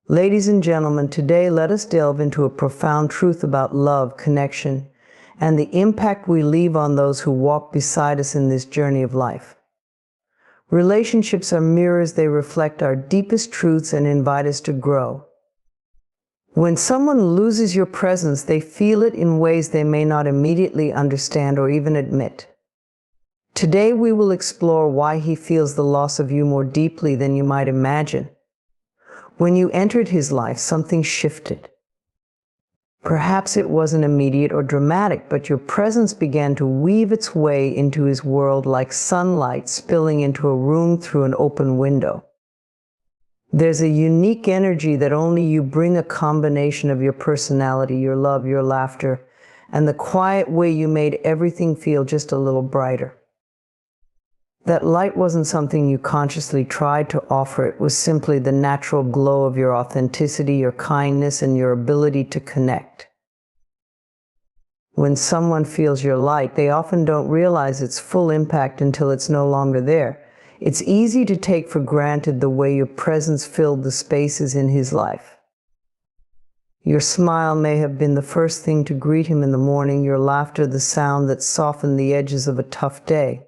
Ladies and gentlemen, today let us delve into a profound truth about love, connection, and the impact we leave on those who walk beside us in this journey of life. Relationships are mirrors. They reflect our deepest truths and invite us to grow. When someone loses your presence, they feel it in ways they may not immediately understand or even admit. Today we will explore why he feels the loss of you more deeply than you might imagine. When you entered his life, something shifted. Perhaps it wasn't immediate or dramatic, but your presence began to weave its way into his world like sunlight spilling into a room through an open window. There's a unique energy that only you bring, a combination of your personality, your love, your laughter, and the quiet way you made everything feel just a little brighter. That light wasn't something you consciously tried to offer. It was simply the natural glow of your authenticity, your kindness, and your ability to connect. When someone feels your light, they often don't realize its full impact until it's no longer there. It's easy to take for granted the way your presence filled the spaces in his life. Your smile may have been the first thing to greet him in the morning, your laughter the sound that softened the edges of a tough day.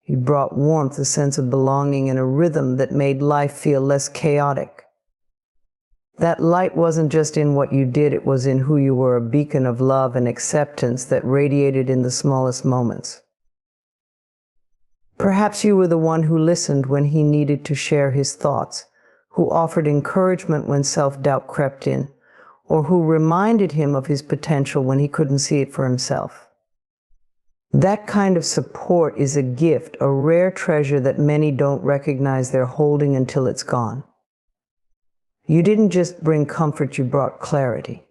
You brought warmth, a sense of belonging, and a rhythm that made life feel less chaotic. That light wasn't just in what you did, it was in who you were, a beacon of love and acceptance that radiated in the smallest moments. Perhaps you were the one who listened when he needed to share his thoughts, who offered encouragement when self-doubt crept in, or who reminded him of his potential when he couldn't see it for himself. That kind of support is a gift, a rare treasure that many don't recognize they're holding until it's gone. You didn't just bring comfort, you brought clarity.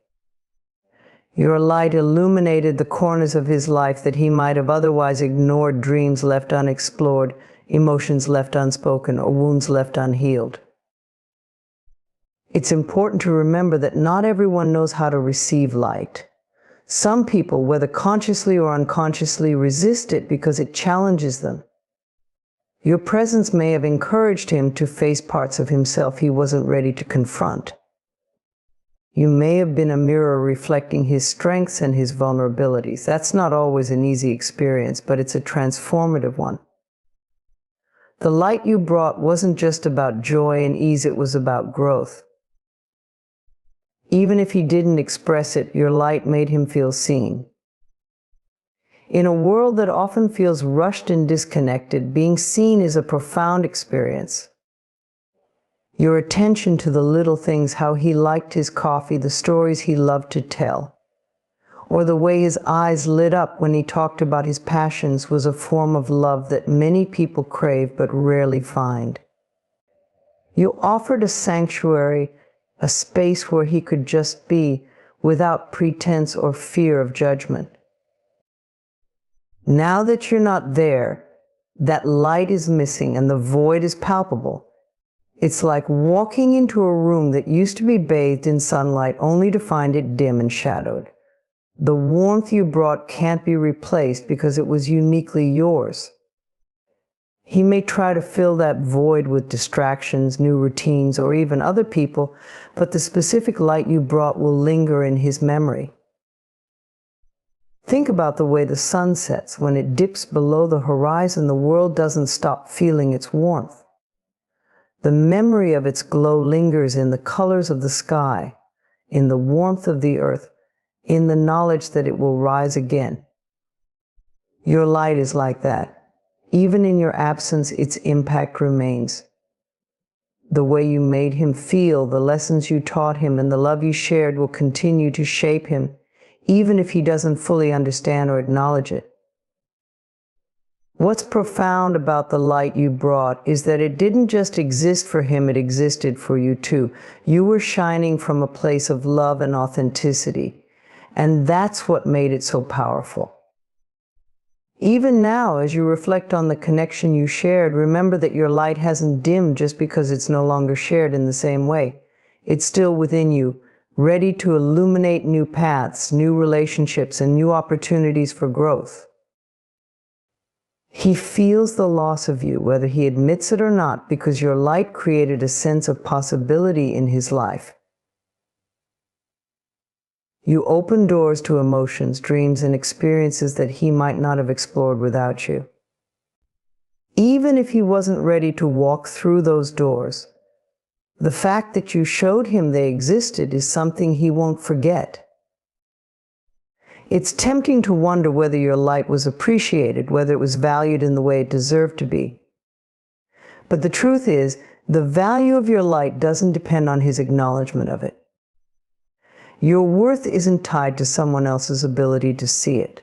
Your light illuminated the corners of his life that he might have otherwise ignored, dreams left unexplored, emotions left unspoken, or wounds left unhealed. It's important to remember that not everyone knows how to receive light. Some people, whether consciously or unconsciously, resist it because it challenges them. Your presence may have encouraged him to face parts of himself he wasn't ready to confront. You may have been a mirror reflecting his strengths and his vulnerabilities. That's not always an easy experience, but it's a transformative one. The light you brought wasn't just about joy and ease, it was about growth. Even if he didn't express it, your light made him feel seen. In a world that often feels rushed and disconnected, being seen is a profound experience. Your attention to the little things, how he liked his coffee, the stories he loved to tell, or the way his eyes lit up when he talked about his passions, was a form of love that many people crave but rarely find. You offered a sanctuary, a space where he could just be, without pretense or fear of judgment. Now that you're not there, that light is missing and the void is palpable. It's like walking into a room that used to be bathed in sunlight only to find it dim and shadowed. The warmth you brought can't be replaced because it was uniquely yours. He may try to fill that void with distractions, new routines, or even other people, but the specific light you brought will linger in his memory. Think about the way the sun sets. When it dips below the horizon, the world doesn't stop feeling its warmth. The memory of its glow lingers in the colors of the sky, in the warmth of the earth, in the knowledge that it will rise again. Your light is like that. Even in your absence, its impact remains. The way you made him feel, the lessons you taught him, and the love you shared will continue to shape him, even if he doesn't fully understand or acknowledge it. What's profound about the light you brought is that it didn't just exist for him, it existed for you too. You were shining from a place of love and authenticity, and that's what made it so powerful. Even now, as you reflect on the connection you shared, remember that your light hasn't dimmed just because it's no longer shared in the same way. It's still within you, ready to illuminate new paths, new relationships, and new opportunities for growth. He feels the loss of you, whether he admits it or not, because your light created a sense of possibility in his life. You open doors to emotions, dreams, and experiences that he might not have explored without you. Even if he wasn't ready to walk through those doors, the fact that you showed him they existed is something he won't forget. It's tempting to wonder whether your light was appreciated, whether it was valued in the way it deserved to be. But the truth is, the value of your light doesn't depend on his acknowledgement of it. Your worth isn't tied to someone else's ability to see it.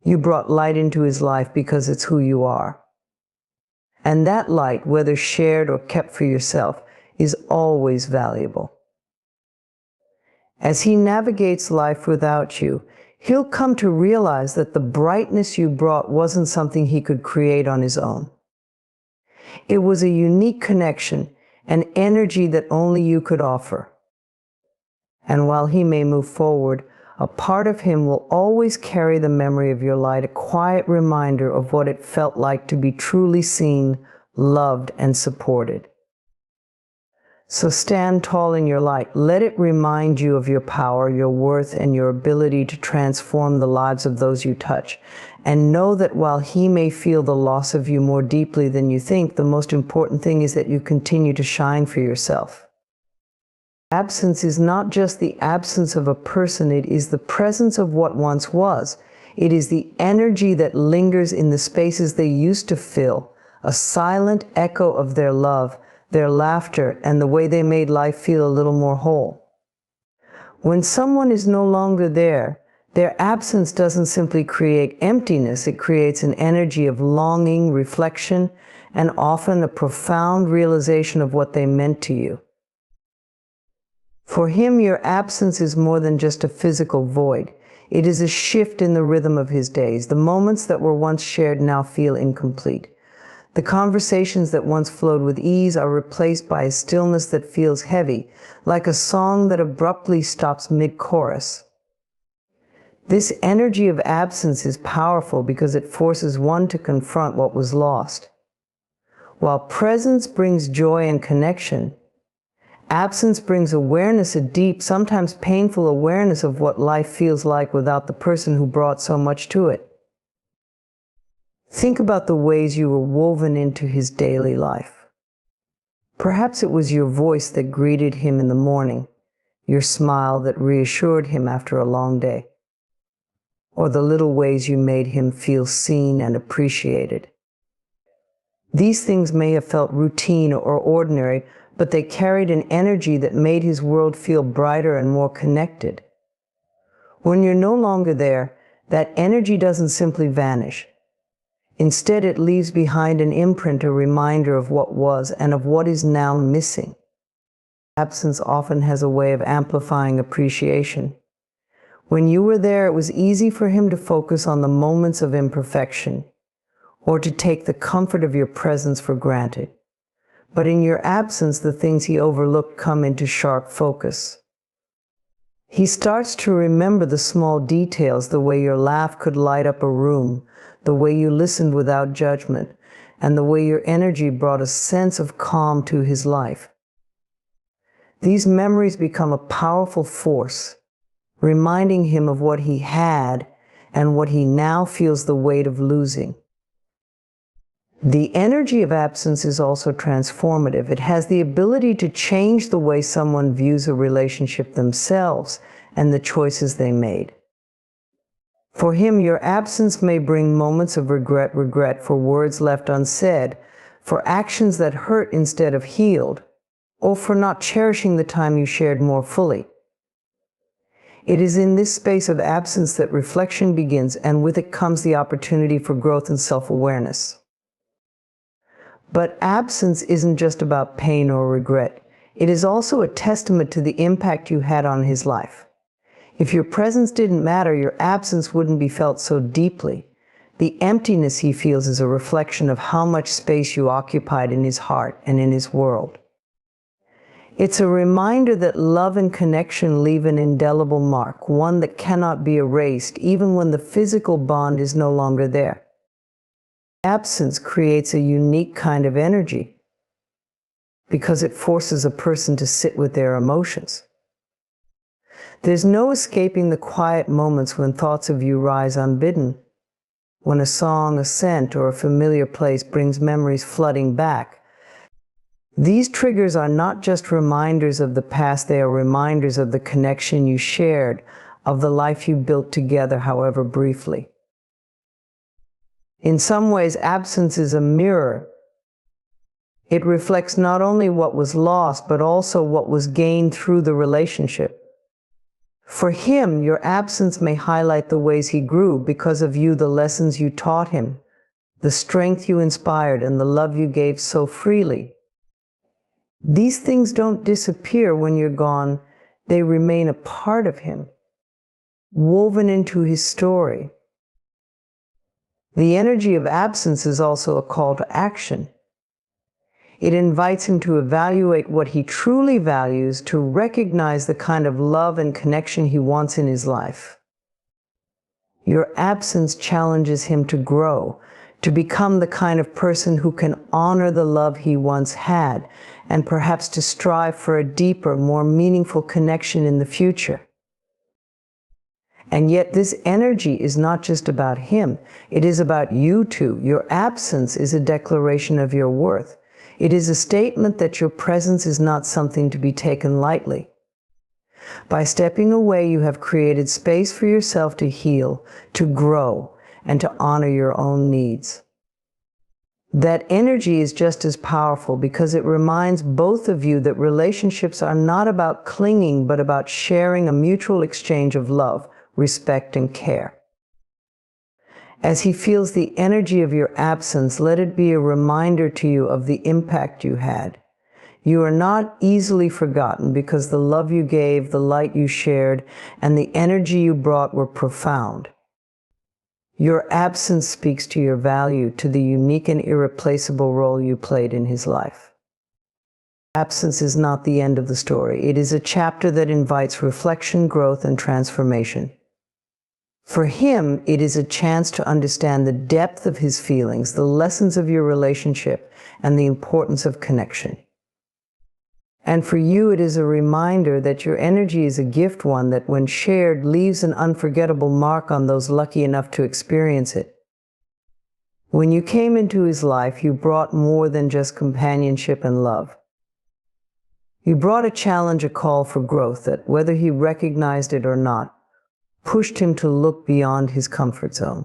You brought light into his life because it's who you are. And that light, whether shared or kept for yourself, is always valuable. As he navigates life without you, he'll come to realize that the brightness you brought wasn't something he could create on his own. It was a unique connection, an energy that only you could offer. And while he may move forward, a part of him will always carry the memory of your light, a quiet reminder of what it felt like to be truly seen, loved, and supported. So stand tall in your light. Let it remind you of your power, your worth, and your ability to transform the lives of those you touch. And know that while he may feel the loss of you more deeply than you think, the most important thing is that you continue to shine for yourself. Absence is not just the absence of a person, it is the presence of what once was. It is the energy that lingers in the spaces they used to fill, a silent echo of their love, their laughter, and the way they made life feel a little more whole. When someone is no longer there, their absence doesn't simply create emptiness, it creates an energy of longing, reflection, and often a profound realization of what they meant to you. For him, your absence is more than just a physical void. It is a shift in the rhythm of his days. The moments that were once shared now feel incomplete. The conversations that once flowed with ease are replaced by a stillness that feels heavy, like a song that abruptly stops mid-chorus. This energy of absence is powerful because it forces one to confront what was lost. While presence brings joy and connection, absence brings awareness, a deep, sometimes painful awareness of what life feels like without the person who brought so much to it. Think about the ways you were woven into his daily life. Perhaps it was your voice that greeted him in the morning, your smile that reassured him after a long day, or the little ways you made him feel seen and appreciated. These things may have felt routine or ordinary, but they carried an energy that made his world feel brighter and more connected. When you're no longer there, that energy doesn't simply vanish. Instead, it leaves behind an imprint, a reminder of what was and of what is now missing. Absence often has a way of amplifying appreciation. When you were there, it was easy for him to focus on the moments of imperfection, or to take the comfort of your presence for granted. But in your absence, the things he overlooked come into sharp focus. He starts to remember the small details, the way your laugh could light up a room, the way you listened without judgment, and the way your energy brought a sense of calm to his life. These memories become a powerful force, reminding him of what he had and what he now feels the weight of losing. The energy of absence is also transformative. It has the ability to change the way someone views a relationship themselves and the choices they made. For him, your absence may bring moments of regret for words left unsaid, for actions that hurt instead of healed, or for not cherishing the time you shared more fully. It is in this space of absence that reflection begins, and with it comes the opportunity for growth and self-awareness. But absence isn't just about pain or regret. It is also a testament to the impact you had on his life. If your presence didn't matter, your absence wouldn't be felt so deeply. The emptiness he feels is a reflection of how much space you occupied in his heart and in his world. It's a reminder that love and connection leave an indelible mark, one that cannot be erased, even when the physical bond is no longer there. Absence creates a unique kind of energy because it forces a person to sit with their emotions. There's no escaping the quiet moments when thoughts of you rise unbidden, when a song, a scent, or a familiar place brings memories flooding back. These triggers are not just reminders of the past, they are reminders of the connection you shared, of the life you built together, however briefly. In some ways, absence is a mirror. It reflects not only what was lost, but also what was gained through the relationship. For him, your absence may highlight the ways he grew because of you, the lessons you taught him, the strength you inspired, and the love you gave so freely. These things don't disappear when you're gone. They remain a part of him, woven into his story. The energy of absence is also a call to action. It invites him to evaluate what he truly values, to recognize the kind of love and connection he wants in his life. Your absence challenges him to grow, to become the kind of person who can honor the love he once had, and perhaps to strive for a deeper, more meaningful connection in the future. And yet this energy is not just about him, it is about you too. Your absence is a declaration of your worth. It is a statement that your presence is not something to be taken lightly. By stepping away, you have created space for yourself to heal, to grow, and to honor your own needs. That energy is just as powerful because it reminds both of you that relationships are not about clinging, but about sharing a mutual exchange of love, respect, and care. As he feels the energy of your absence, let it be a reminder to you of the impact you had. You are not easily forgotten because the love you gave, the light you shared, and the energy you brought were profound. Your absence speaks to your value, to the unique and irreplaceable role you played in his life. Absence is not the end of the story. It is a chapter that invites reflection, growth, and transformation. For him, it is a chance to understand the depth of his feelings, the lessons of your relationship, and the importance of connection. And for you, it is a reminder that your energy is a gift, one that, when shared, leaves an unforgettable mark on those lucky enough to experience it. When you came into his life, you brought more than just companionship and love. You brought a challenge, a call for growth that, whether he recognized it or not, pushed him to look beyond his comfort zone.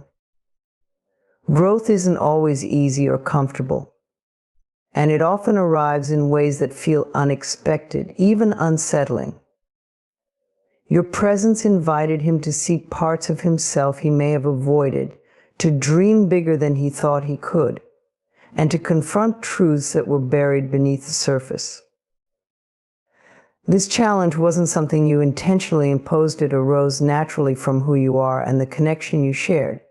Growth isn't always easy or comfortable, and it often arrives in ways that feel unexpected, even unsettling. Your presence invited him to seek parts of himself he may have avoided, to dream bigger than he thought he could, and to confront truths that were buried beneath the surface. This challenge wasn't something you intentionally imposed. It arose naturally from who you are and the connection you shared.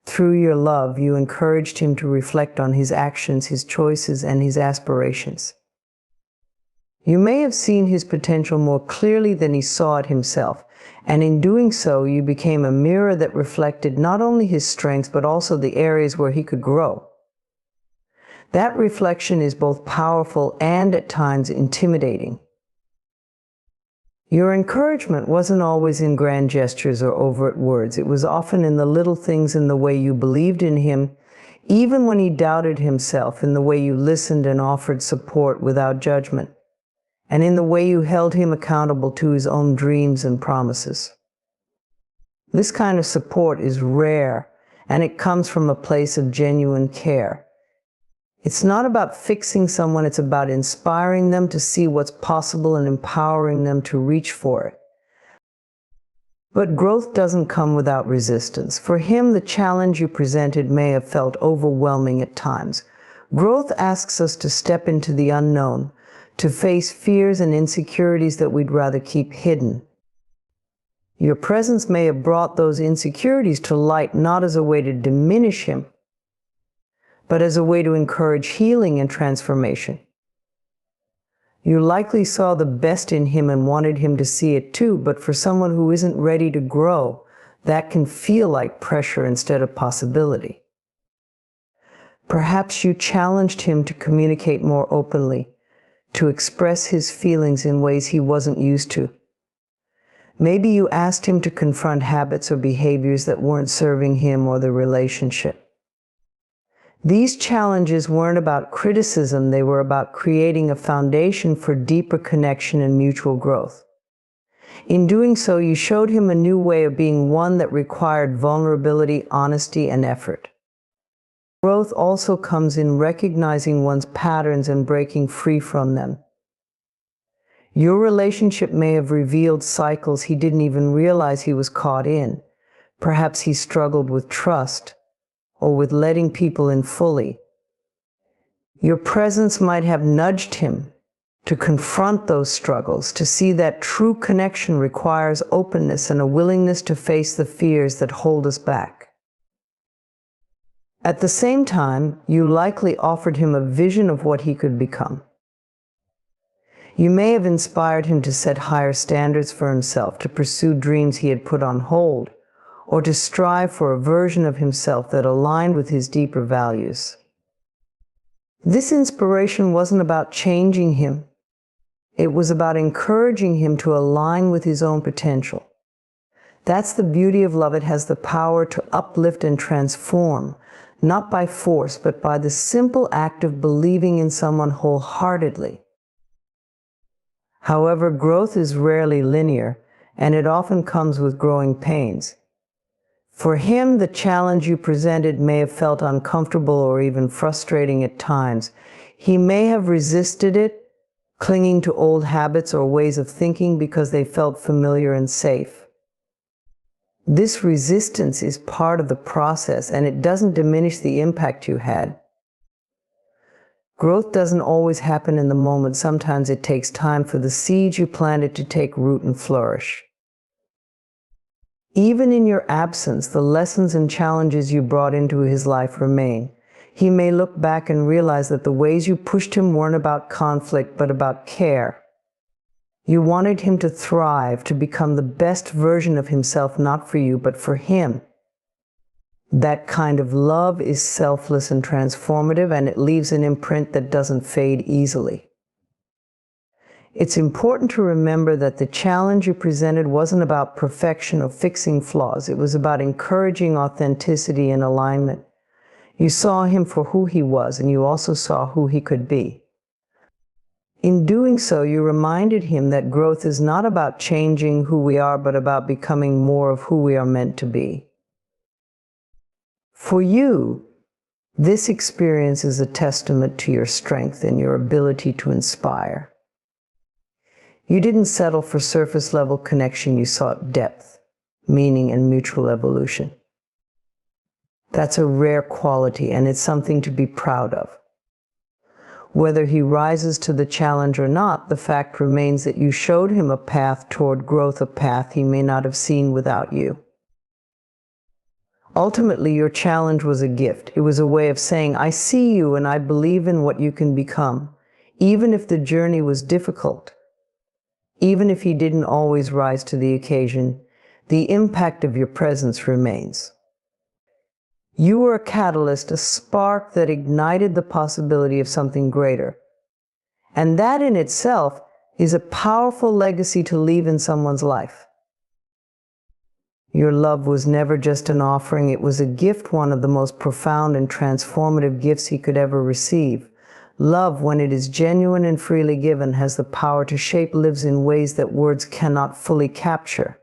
Through your love, you encouraged him to reflect on his actions, his choices, and his aspirations. You may have seen his potential more clearly than he saw it himself, and in doing so, you became a mirror that reflected not only his strengths, but also the areas where he could grow. That reflection is both powerful and at times intimidating. Your encouragement wasn't always in grand gestures or overt words. It was often in the little things, in the way you believed in him, even when he doubted himself, in the way you listened and offered support without judgment, and in the way you held him accountable to his own dreams and promises. This kind of support is rare, and it comes from a place of genuine care. It's not about fixing someone, it's about inspiring them to see what's possible and empowering them to reach for it. But growth doesn't come without resistance. For him, the challenge you presented may have felt overwhelming at times. Growth asks us to step into the unknown, to face fears and insecurities that we'd rather keep hidden. Your presence may have brought those insecurities to light, not as a way to diminish him, but as a way to encourage healing and transformation. You likely saw the best in him and wanted him to see it too, but for someone who isn't ready to grow, that can feel like pressure instead of possibility. Perhaps you challenged him to communicate more openly, to express his feelings in ways he wasn't used to. Maybe you asked him to confront habits or behaviors that weren't serving him or the relationship. These challenges weren't about criticism, they were about creating a foundation for deeper connection and mutual growth. In doing so, you showed him a new way of being, one that required vulnerability, honesty, and effort. Growth also comes in recognizing one's patterns and breaking free from them. Your relationship may have revealed cycles he didn't even realize he was caught in. Perhaps he struggled with trust, or with letting people in fully. Your presence might have nudged him to confront those struggles, to see that true connection requires openness and a willingness to face the fears that hold us back. At the same time, you likely offered him a vision of what he could become. You may have inspired him to set higher standards for himself, to pursue dreams he had put on hold, or to strive for a version of himself that aligned with his deeper values. This inspiration wasn't about changing him. It was about encouraging him to align with his own potential. That's the beauty of love. It has the power to uplift and transform, not by force, but by the simple act of believing in someone wholeheartedly. However, growth is rarely linear, and it often comes with growing pains. For him, the challenge you presented may have felt uncomfortable or even frustrating at times. He may have resisted it, clinging to old habits or ways of thinking because they felt familiar and safe. This resistance is part of the process, and it doesn't diminish the impact you had. Growth doesn't always happen in the moment. Sometimes it takes time for the seeds you planted to take root and flourish. Even in your absence, the lessons and challenges you brought into his life remain. He may look back and realize that the ways you pushed him weren't about conflict, but about care. You wanted him to thrive, to become the best version of himself, not for you, but for him. That kind of love is selfless and transformative, and it leaves an imprint that doesn't fade easily. It's important to remember that the challenge you presented wasn't about perfection or fixing flaws. It was about encouraging authenticity and alignment. You saw him for who he was, and you also saw who he could be. In doing so, you reminded him that growth is not about changing who we are, but about becoming more of who we are meant to be. For you, this experience is a testament to your strength and your ability to inspire. You didn't settle for surface-level connection. You sought depth, meaning, and mutual evolution. That's a rare quality, and it's something to be proud of. Whether he rises to the challenge or not, the fact remains that you showed him a path toward growth, a path he may not have seen without you. Ultimately, your challenge was a gift. It was a way of saying, I see you and I believe in what you can become, even if the journey was difficult. Even if he didn't always rise to the occasion, the impact of your presence remains. You were a catalyst, a spark that ignited the possibility of something greater. And that in itself is a powerful legacy to leave in someone's life. Your love was never just an offering, it was a gift, one of the most profound and transformative gifts he could ever receive. Love, when it is genuine and freely given, has the power to shape lives in ways that words cannot fully capture.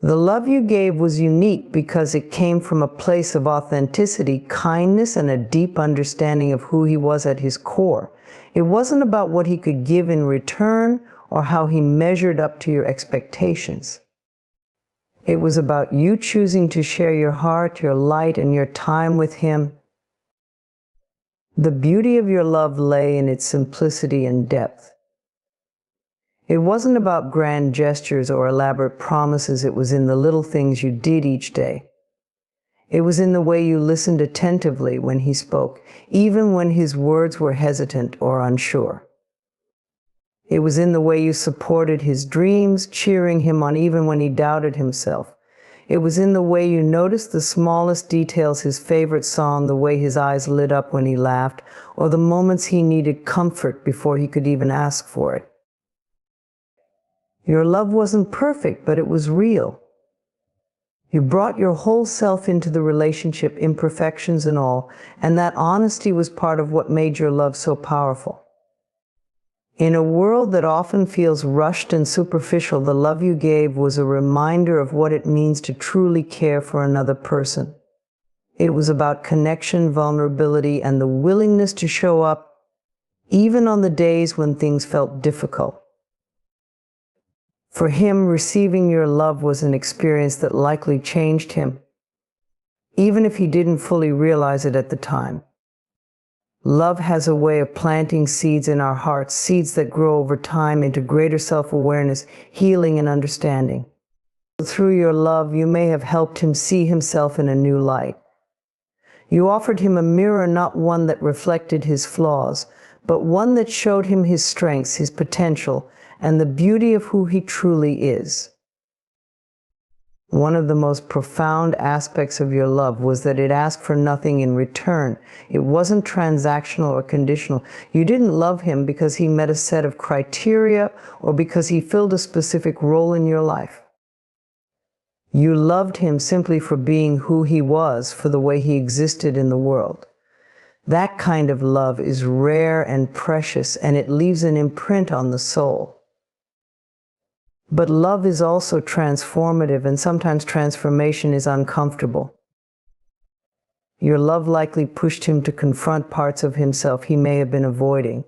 The love you gave was unique because it came from a place of authenticity, kindness, and a deep understanding of who he was at his core. It wasn't about what he could give in return or how he measured up to your expectations. It was about you choosing to share your heart, your light, and your time with him. The beauty of your love lay in its simplicity and depth. It wasn't about grand gestures or elaborate promises. It was in the little things you did each day. It was in the way you listened attentively when he spoke, even when his words were hesitant or unsure. It was in the way you supported his dreams, cheering him on even when he doubted himself. It was in the way you noticed the smallest details, his favorite song, the way his eyes lit up when he laughed, or the moments he needed comfort before he could even ask for it. Your love wasn't perfect, but it was real. You brought your whole self into the relationship, imperfections and all, and that honesty was part of what made your love so powerful. In a world that often feels rushed and superficial, the love you gave was a reminder of what it means to truly care for another person. It was about connection, vulnerability, and the willingness to show up, even on the days when things felt difficult. For him, receiving your love was an experience that likely changed him, even if he didn't fully realize it at the time. Love has a way of planting seeds in our hearts, seeds that grow over time into greater self-awareness, healing, and understanding. Through your love, you may have helped him see himself in a new light. You offered him a mirror, not one that reflected his flaws, but one that showed him his strengths, his potential, and the beauty of who he truly is. One of the most profound aspects of your love was that it asked for nothing in return. It wasn't transactional or conditional. You didn't love him because he met a set of criteria or because he filled a specific role in your life. You loved him simply for being who he was, for the way he existed in the world. That kind of love is rare and precious, and it leaves an imprint on the soul. But love is also transformative, and sometimes transformation is uncomfortable. Your love likely pushed him to confront parts of himself he may have been avoiding.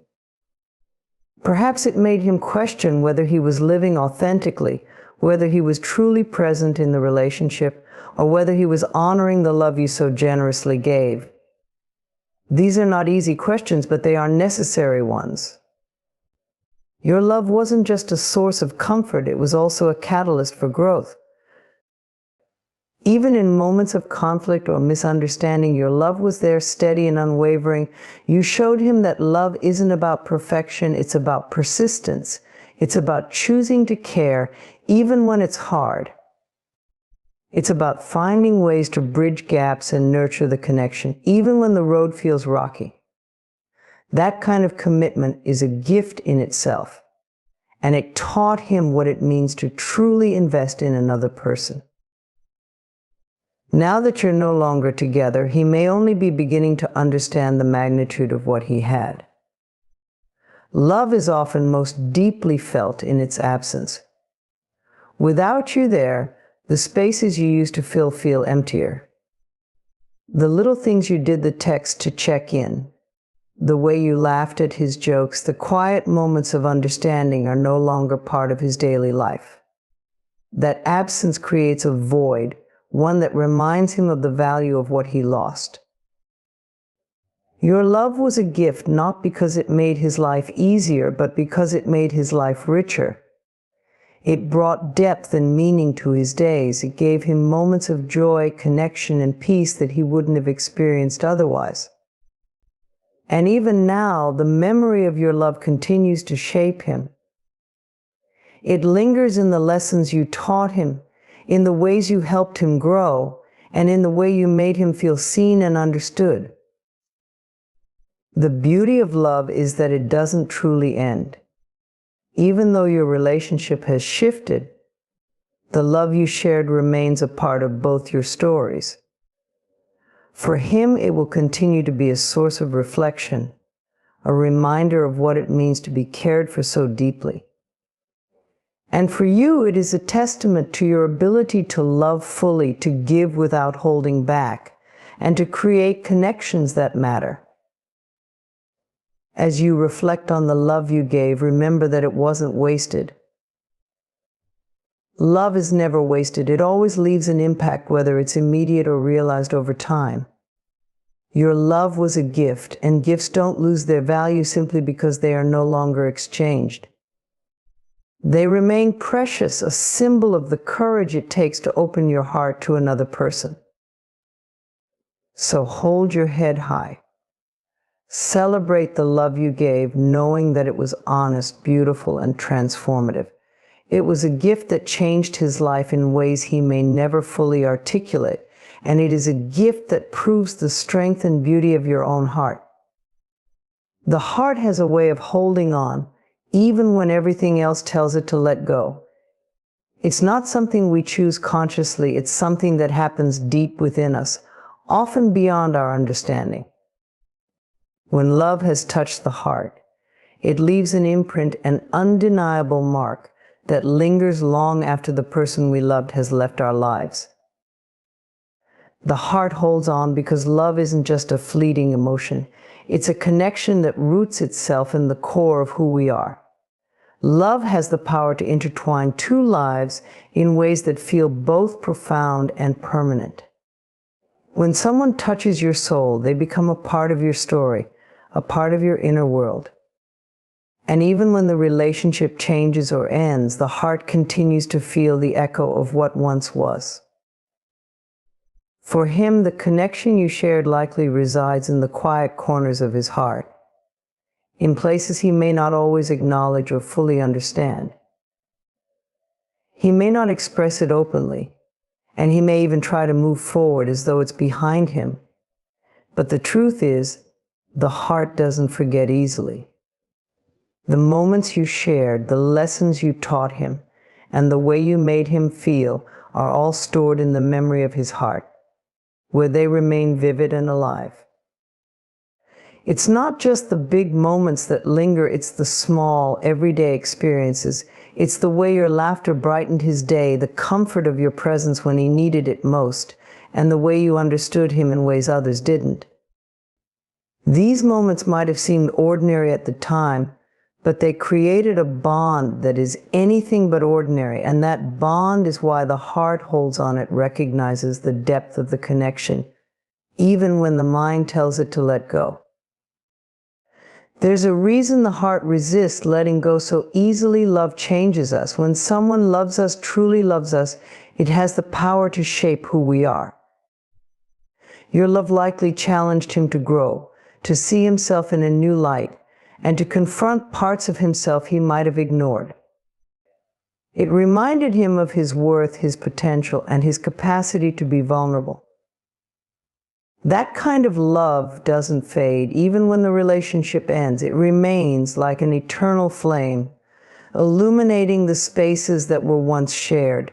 Perhaps it made him question whether he was living authentically, whether he was truly present in the relationship, or whether he was honoring the love you so generously gave. These are not easy questions, but they are necessary ones. Your love wasn't just a source of comfort, it was also a catalyst for growth. Even in moments of conflict or misunderstanding, your love was there, steady and unwavering. You showed him that love isn't about perfection, it's about persistence. It's about choosing to care, even when it's hard. It's about finding ways to bridge gaps and nurture the connection, even when the road feels rocky. That kind of commitment is a gift in itself, and it taught him what it means to truly invest in another person. Now that you're no longer together, he may only be beginning to understand the magnitude of what he had. Love is often most deeply felt in its absence. Without you there, the spaces you used to fill feel emptier. The little things you did, the text to check in, the way you laughed at his jokes, the quiet moments of understanding are no longer part of his daily life. That absence creates a void, one that reminds him of the value of what he lost. Your love was a gift not because it made his life easier, but because it made his life richer. It brought depth and meaning to his days. It gave him moments of joy, connection, and peace that he wouldn't have experienced otherwise. And even now, the memory of your love continues to shape him. It lingers in the lessons you taught him, in the ways you helped him grow, and in the way you made him feel seen and understood. The beauty of love is that it doesn't truly end. Even though your relationship has shifted, the love you shared remains a part of both your stories. For him, it will continue to be a source of reflection, a reminder of what it means to be cared for so deeply. And for you, it is a testament to your ability to love fully, to give without holding back, and to create connections that matter. As you reflect on the love you gave, remember that it wasn't wasted. Love is never wasted. It always leaves an impact, whether it's immediate or realized over time. Your love was a gift, and gifts don't lose their value simply because they are no longer exchanged. They remain precious, a symbol of the courage it takes to open your heart to another person. So hold your head high. Celebrate the love you gave, knowing that it was honest, beautiful, and transformative. It was a gift that changed his life in ways he may never fully articulate, and it is a gift that proves the strength and beauty of your own heart. The heart has a way of holding on, even when everything else tells it to let go. It's not something we choose consciously, it's something that happens deep within us, often beyond our understanding. When love has touched the heart, it leaves an imprint, an undeniable mark that lingers long after the person we loved has left our lives. The heart holds on because love isn't just a fleeting emotion. It's a connection that roots itself in the core of who we are. Love has the power to intertwine two lives in ways that feel both profound and permanent. When someone touches your soul, they become a part of your story, a part of your inner world. And even when the relationship changes or ends, the heart continues to feel the echo of what once was. For him, the connection you shared likely resides in the quiet corners of his heart, in places he may not always acknowledge or fully understand. He may not express it openly, and he may even try to move forward as though it's behind him. But the truth is, the heart doesn't forget easily. The moments you shared, the lessons you taught him, and the way you made him feel are all stored in the memory of his heart, where they remain vivid and alive. It's not just the big moments that linger, it's the small, everyday experiences. It's the way your laughter brightened his day, the comfort of your presence when he needed it most, and the way you understood him in ways others didn't. These moments might have seemed ordinary at the time, but they created a bond that is anything but ordinary, and that bond is why the heart holds on. It recognizes the depth of the connection, even when the mind tells it to let go. There's a reason the heart resists letting go so easily. Love changes us. When someone loves us, truly loves us, it has the power to shape who we are. Your love likely challenged him to grow, to see himself in a new light, and to confront parts of himself he might have ignored. It reminded him of his worth, his potential, and his capacity to be vulnerable. That kind of love doesn't fade. Even when the relationship ends, it remains like an eternal flame, illuminating the spaces that were once shared.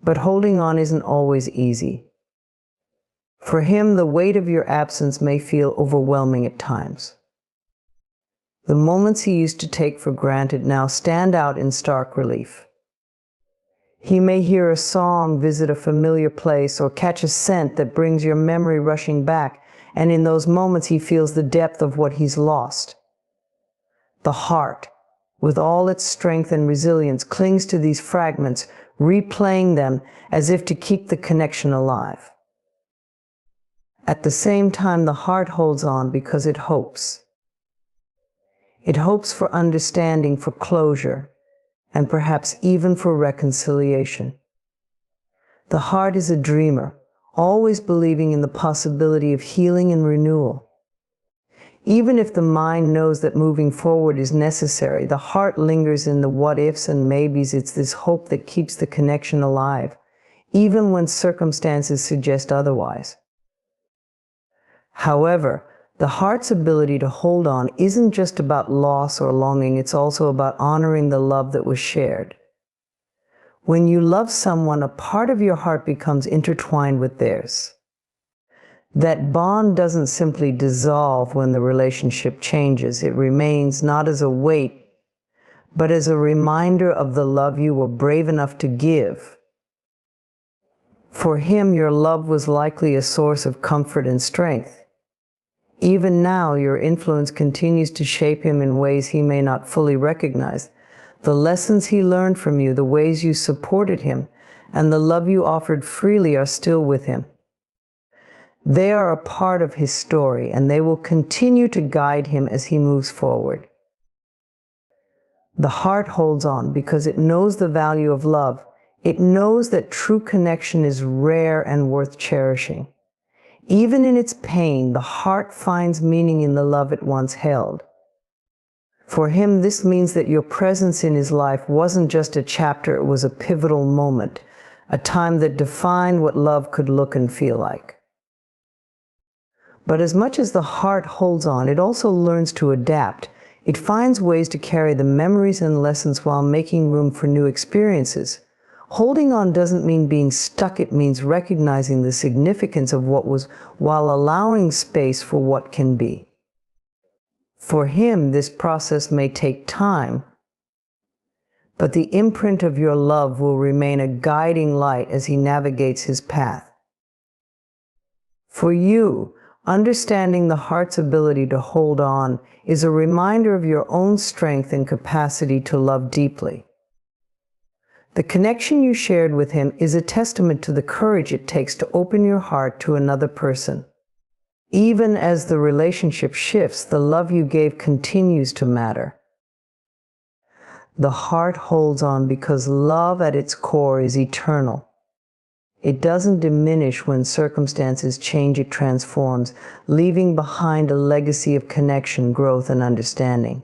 But holding on isn't always easy. For him, the weight of your absence may feel overwhelming at times. The moments he used to take for granted now stand out in stark relief. He may hear a song, visit a familiar place, or catch a scent that brings your memory rushing back, and in those moments he feels the depth of what he's lost. The heart, with all its strength and resilience, clings to these fragments, replaying them as if to keep the connection alive. At the same time, the heart holds on because it hopes. It hopes for understanding, for closure, and perhaps even for reconciliation. The heart is a dreamer, always believing in the possibility of healing and renewal. Even if the mind knows that moving forward is necessary, the heart lingers in the what-ifs and maybes. It's this hope that keeps the connection alive, even when circumstances suggest otherwise. However, the heart's ability to hold on isn't just about loss or longing, it's also about honoring the love that was shared. When you love someone, a part of your heart becomes intertwined with theirs. That bond doesn't simply dissolve when the relationship changes. It remains not as a weight, but as a reminder of the love you were brave enough to give. For him, your love was likely a source of comfort and strength. Even now, your influence continues to shape him in ways he may not fully recognize. The lessons he learned from you, the ways you supported him, and the love you offered freely are still with him. They are a part of his story, and they will continue to guide him as he moves forward. The heart holds on because it knows the value of love. It knows that true connection is rare and worth cherishing. Even in its pain, the heart finds meaning in the love it once held. For him, this means that your presence in his life wasn't just a chapter, it was a pivotal moment, a time that defined what love could look and feel like. But as much as the heart holds on, it also learns to adapt. It finds ways to carry the memories and lessons while making room for new experiences. Holding on doesn't mean being stuck, it means recognizing the significance of what was while allowing space for what can be. For him, this process may take time, but the imprint of your love will remain a guiding light as he navigates his path. For you, understanding the heart's ability to hold on is a reminder of your own strength and capacity to love deeply. The connection you shared with him is a testament to the courage it takes to open your heart to another person. Even as the relationship shifts, the love you gave continues to matter. The heart holds on because love at its core is eternal. It doesn't diminish when circumstances change, it transforms, leaving behind a legacy of connection, growth, and understanding.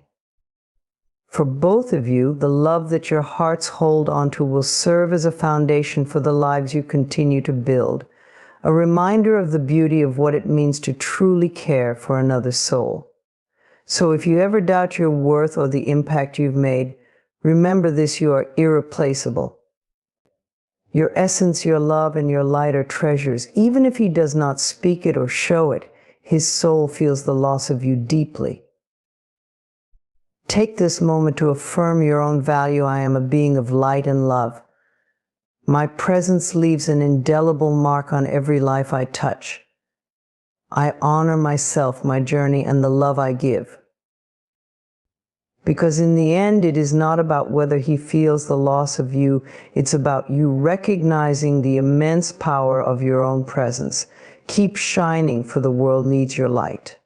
For both of you, the love that your hearts hold onto will serve as a foundation for the lives you continue to build, a reminder of the beauty of what it means to truly care for another soul. So if you ever doubt your worth or the impact you've made, remember this: you are irreplaceable. Your essence, your love, and your light are treasures. Even if he does not speak it or show it, his soul feels the loss of you deeply. Take this moment to affirm your own value. I am a being of light and love. My presence leaves an indelible mark on every life I touch. I honor myself, my journey, and the love I give. Because in the end, it is not about whether he feels the loss of you, it's about you recognizing the immense power of your own presence. Keep shining, for the world needs your light.